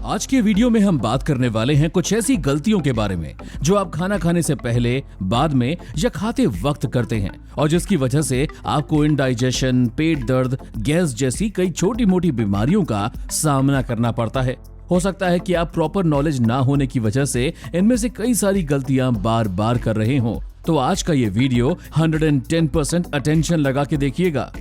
आज के वीडियो में हम बात करने वाले हैं कुछ ऐसी गलतियों के बारे में जो आप खाना खाने से पहले, बाद में या खाते वक्त करते हैं और जिसकी वजह से आपको इंडाइजेशन, पेट दर्द, गैस जैसी कई छोटी मोटी बीमारियों का सामना करना पड़ता है। हो सकता है कि आप प्रॉपर नॉलेज ना होने की वजह से इनमें से कई सारी गलतियां बार बार कर रहे हो। तो आज का ये वीडियो 110% अटेंशन लगा के देखिएगा।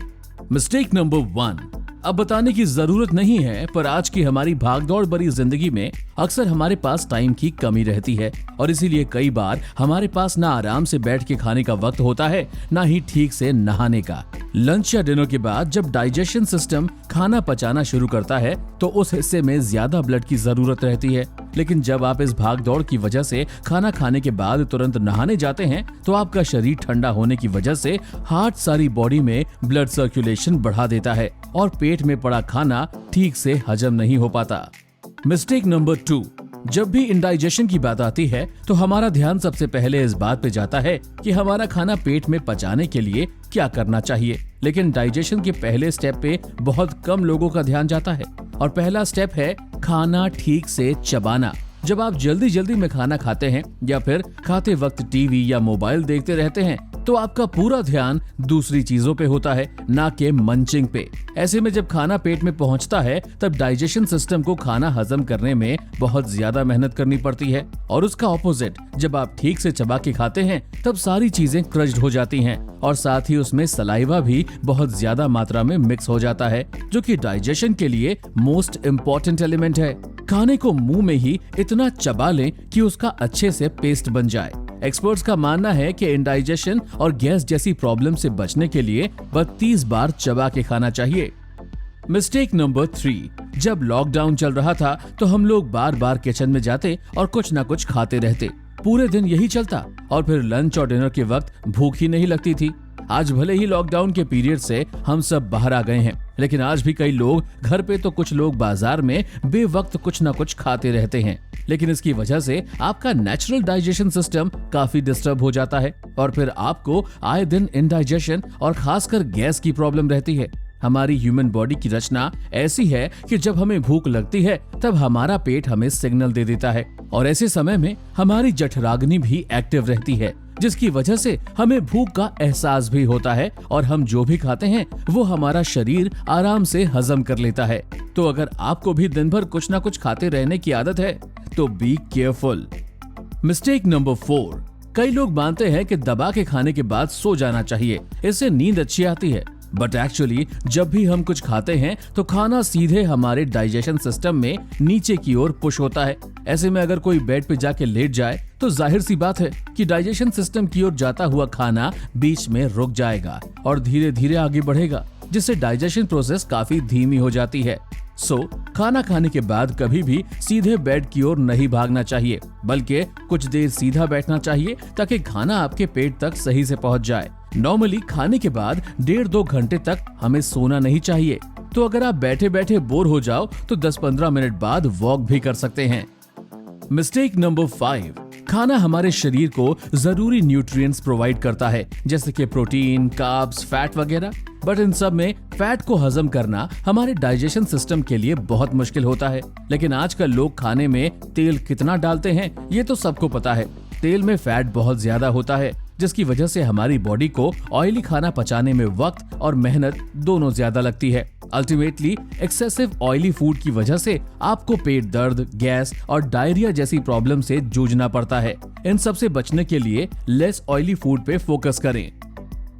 Mistake number 1। अब बताने की जरूरत नहीं है, पर आज की हमारी भागदौड़ भरी जिंदगी में अक्सर हमारे पास टाइम की कमी रहती है और इसीलिए कई बार हमारे पास ना आराम से बैठ के खाने का वक्त होता है, ना ही ठीक से नहाने का। लंच या डिनर के बाद जब डाइजेशन सिस्टम खाना पचाना शुरू करता है तो उस हिस्से में ज्यादा ब्लड की जरूरत रहती है, लेकिन जब आप इस भागदौड़ की वजह से खाना खाने के बाद तुरंत नहाने जाते हैं तो आपका शरीर ठंडा होने की वजह से हार्ट सारी बॉडी में ब्लड सर्कुलेशन बढ़ा देता है और पेट में पड़ा खाना ठीक से हजम नहीं हो पाता। Mistake number 2। जब भी इंडाइजेशन की बात आती है तो हमारा ध्यान सबसे पहले इस बात पे जाता है कि हमारा खाना पेट में पचाने के लिए क्या करना चाहिए, लेकिन डाइजेशन के पहले स्टेप पे बहुत कम लोगों का ध्यान जाता है। और पहला स्टेप है खाना ठीक से चबाना। जब आप जल्दी जल्दी में खाना खाते हैं या फिर खाते वक्त टीवी या मोबाइल देखते रहते हैं तो आपका पूरा ध्यान दूसरी चीजों पे होता है, ना कि मंचिंग पे। ऐसे में जब खाना पेट में पहुंचता है तब डाइजेशन सिस्टम को खाना हजम करने में बहुत ज्यादा मेहनत करनी पड़ती है और उसका ऑपोजिट, जब आप ठीक से चबा के खाते हैं तब सारी चीजें क्रश्ड हो जाती हैं और साथ ही उसमें सलाइवा भी बहुत ज्यादा मात्रा में मिक्स हो जाता है, जो कि डाइजेशन के लिए मोस्ट इम्पोर्टेंट एलिमेंट है। खाने को मुंह में ही इतना चबा लें कि उसका अच्छे से पेस्ट बन जाए। एक्सपर्ट्स का मानना है कि इंडाइजेशन और गैस जैसी प्रॉब्लम से बचने के लिए 32 बार चबा के खाना चाहिए। Mistake number 3। जब लॉकडाउन चल रहा था तो हम लोग बार बार किचन में जाते और कुछ ना कुछ खाते रहते। पूरे दिन यही चलता और फिर लंच और डिनर के वक्त भूख ही नहीं लगती थी। आज भले ही लॉकडाउन के पीरियड से हम सब बाहर आ गए हैं, लेकिन आज भी कई लोग घर पे तो कुछ लोग बाजार में बेवक्त कुछ ना कुछ खाते रहते हैं, लेकिन इसकी वजह से आपका नेचुरल डाइजेशन सिस्टम काफी डिस्टर्ब हो जाता है और फिर आपको आए दिन इंडाइजेशन और खासकर गैस की प्रॉब्लम रहती है। हमारी ह्यूमन बॉडी की रचना ऐसी है कि जब हमें भूख लगती है तब हमारा पेट हमें सिग्नल दे देता है और ऐसे समय में हमारी जठराग्नि भी एक्टिव रहती है, जिसकी वजह से हमें भूख का एहसास भी होता है और हम जो भी खाते हैं वो हमारा शरीर आराम से हजम कर लेता है। तो अगर आपको भी दिन भर कुछ ना कुछ खाते रहने की आदत है तो बी केयरफुल। Mistake number 4। कई लोग मानते हैं कि दबा के खाने के बाद सो जाना चाहिए, इससे नींद अच्छी आती है, बट एक्चुअली जब भी हम कुछ खाते हैं तो खाना सीधे हमारे डाइजेशन सिस्टम में नीचे की ओर पुश होता है। ऐसे में अगर कोई बेड पे जाके लेट जाए तो जाहिर सी बात है कि डाइजेशन सिस्टम की ओर जाता हुआ खाना बीच में रुक जाएगा और धीरे धीरे आगे बढ़ेगा, जिससे डाइजेशन प्रोसेस काफी धीमी हो जाती है। खाना खाने के बाद कभी भी सीधे बेड की ओर नहीं भागना चाहिए, बल्कि कुछ देर सीधा बैठना चाहिए ताकि खाना आपके पेट तक सही से पहुंच जाए। नॉर्मली खाने के बाद 1.5-2 घंटे तक हमें सोना नहीं चाहिए, तो अगर आप बैठे बैठे बोर हो जाओ तो 10-15 मिनट बाद वॉक भी कर सकते हैं। Mistake number 5। खाना हमारे शरीर को जरूरी न्यूट्रिएंट्स प्रोवाइड करता है, जैसे कि प्रोटीन, कार्ब्स, फैट वगैरह, बट इन सब में फैट को हजम करना हमारे डाइजेशन सिस्टम के लिए बहुत मुश्किल होता है। लेकिन आजकल लोग खाने में तेल कितना डालते हैं ये तो सबको पता है। तेल में फैट बहुत ज्यादा होता है, जिसकी वजह से हमारी बॉडी को ऑयली खाना पचाने में वक्त और मेहनत दोनों ज्यादा लगती है। अल्टीमेटली एक्सेसिव ऑयली फूड की वजह से आपको पेट दर्द, गैस और डायरिया जैसी प्रॉब्लम से जूझना पड़ता है। इन सब से बचने के लिए लेस ऑयली फूड पे फोकस करें।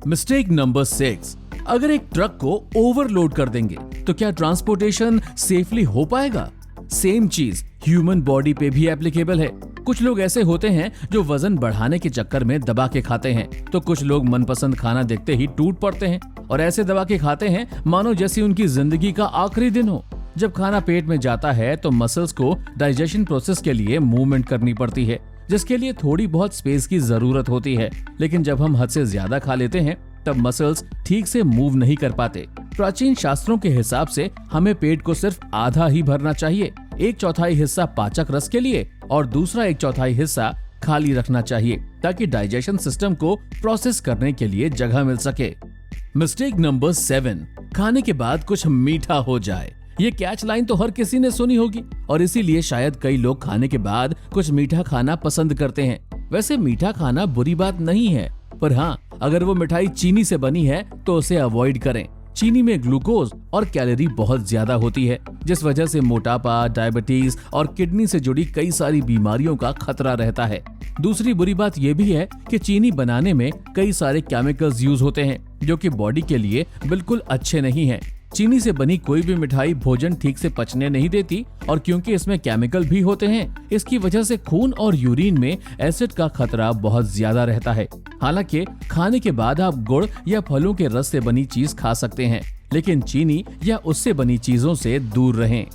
Mistake number 6। अगर एक ट्रक को ओवरलोड कर देंगे तो क्या ट्रांसपोर्टेशन सेफली हो पाएगा? सेम चीज ह्यूमन बॉडी पे भी एप्लीकेबल है। कुछ लोग ऐसे होते हैं जो वजन बढ़ाने के चक्कर में दबा के खाते हैं, तो कुछ लोग मनपसंद खाना देखते ही टूट पड़ते हैं और ऐसे दबा के खाते हैं मानो जैसी उनकी जिंदगी का आखिरी दिन हो। जब खाना पेट में जाता है तो मसल्स को डाइजेशन प्रोसेस के लिए मूवमेंट करनी पड़ती है, जिसके लिए थोड़ी बहुत स्पेस की जरूरत होती है, लेकिन जब हम हद से ज्यादा खा लेते हैं तब मसल्स ठीक से मूव नहीं कर पाते। प्राचीन शास्त्रों के हिसाब से हमें पेट को सिर्फ आधा ही भरना चाहिए, 1/4 हिस्सा पाचक रस के लिए और दूसरा 1/4 हिस्सा खाली रखना चाहिए, ताकि डाइजेशन सिस्टम को प्रोसेस करने के लिए जगह मिल सके। Mistake number 7। खाने के बाद कुछ मीठा हो जाए। ये कैच लाइन तो हर किसी ने सुनी होगी और इसीलिए शायद कई लोग खाने के बाद कुछ मीठा खाना पसंद करते हैं। वैसे मीठा खाना बुरी बात नहीं है, पर हाँ, अगर वो मिठाई चीनी से बनी है तो उसे अवॉइड करें। चीनी में ग्लूकोज और कैलोरी बहुत ज्यादा होती है, जिस वजह से मोटापा, डायबिटीज और किडनी से जुड़ी कई सारी बीमारियों का खतरा रहता है। दूसरी बुरी बात यह भी है कि चीनी बनाने में कई सारे केमिकल्स यूज होते हैं जो कि बॉडी के लिए बिल्कुल अच्छे नहीं हैं। चीनी से बनी कोई भी मिठाई भोजन ठीक से पचने नहीं देती और क्योंकि इसमें केमिकल भी होते हैं, इसकी वजह से खून और यूरिन में एसिड का खतरा बहुत ज्यादा रहता है। हालांकि खाने के बाद आप गुड़ या फलों के रस से बनी चीज खा सकते हैं, लेकिन चीनी या उससे बनी चीजों से दूर रहें।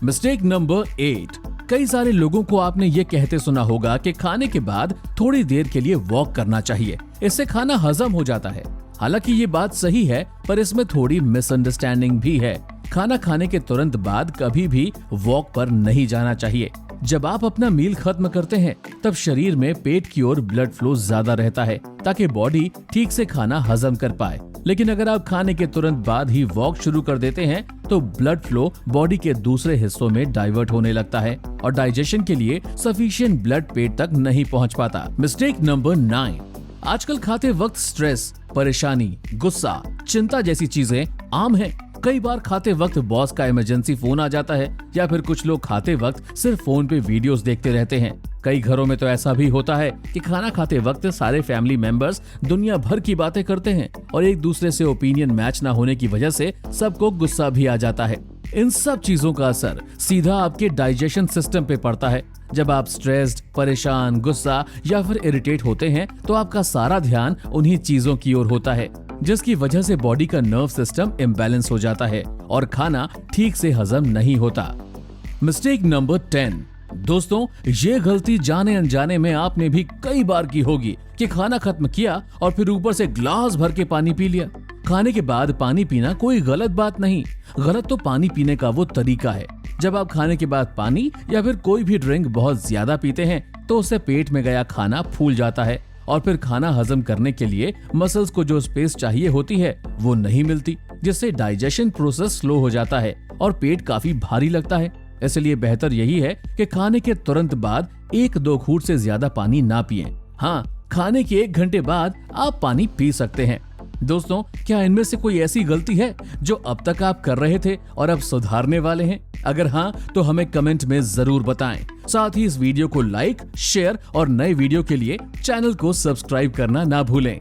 Mistake number 8। कई सारे लोगों को आपने ये कहते सुना होगा कि खाने के बाद थोड़ी देर के लिए वॉक करना चाहिए, इससे खाना हजम हो जाता है। हालांकि ये बात सही है, पर इसमें थोड़ी मिसअंडरस्टैंडिंग भी है। खाना खाने के तुरंत बाद कभी भी वॉक पर नहीं जाना चाहिए। जब आप अपना मील खत्म करते हैं तब शरीर में पेट की ओर ब्लड फ्लो ज्यादा रहता है ताकि बॉडी ठीक से खाना हजम कर पाए। लेकिन अगर आप खाने के तुरंत बाद ही वॉक शुरू कर देते हैं तो ब्लड फ्लो बॉडी के दूसरे हिस्सों में डाइवर्ट होने लगता है और डाइजेशन के लिए सफिशिएंट ब्लड पेट तक नहीं पहुंच पाता। Mistake number 9। आजकल खाते वक्त स्ट्रेस, परेशानी, गुस्सा, चिंता जैसी चीजें आम हैं। कई बार खाते वक्त बॉस का इमरजेंसी फोन आ जाता है या फिर कुछ लोग खाते वक्त सिर्फ फोन पे वीडियोस देखते रहते हैं। कई घरों में तो ऐसा भी होता है कि खाना खाते वक्त सारे फैमिली मेंबर्स दुनिया भर की बातें करते हैं और एक दूसरे से ओपिनियन मैच ना होने की वजह से सबको गुस्सा भी आ जाता है। इन सब चीजों का असर सीधा आपके डाइजेशन सिस्टम पे पड़ता है। जब आप स्ट्रेस्ड, परेशान, गुस्सा या फिर इरिटेट होते हैं तो आपका सारा ध्यान उन्हीं चीजों की ओर होता है, जिसकी वजह से बॉडी का नर्व सिस्टम इम्बैलेंस हो जाता है और खाना ठीक से हजम नहीं होता। Mistake number 10। दोस्तों, ये गलती जाने अनजाने में आपने भी कई बार की होगी कि खाना खत्म किया और फिर ऊपर से ग्लास भर के पानी पी लिया। खाने के बाद पानी पीना कोई गलत बात नहीं, गलत तो पानी पीने का वो तरीका है। जब आप खाने के बाद पानी या फिर कोई भी ड्रिंक बहुत ज्यादा पीते हैं तो उससे पेट में गया खाना फूल जाता है और फिर खाना हजम करने के लिए मसल्स को जो स्पेस चाहिए होती है वो नहीं मिलती, जिससे डाइजेशन प्रोसेस स्लो हो जाता है और पेट काफी भारी लगता है। इसलिए बेहतर यही है कि खाने के तुरंत बाद 1-2 घूंट से ज्यादा पानी ना पिएं। हाँ, खाने के 1 घंटे बाद आप पानी पी सकते हैं। दोस्तों, क्या इनमें से कोई ऐसी गलती है जो अब तक आप कर रहे थे और अब सुधारने वाले हैं? अगर हाँ, तो हमें कमेंट में जरूर बताएं। साथ ही इस वीडियो को लाइक, शेयर और नए वीडियो के लिए चैनल को सब्सक्राइब करना ना भूलें।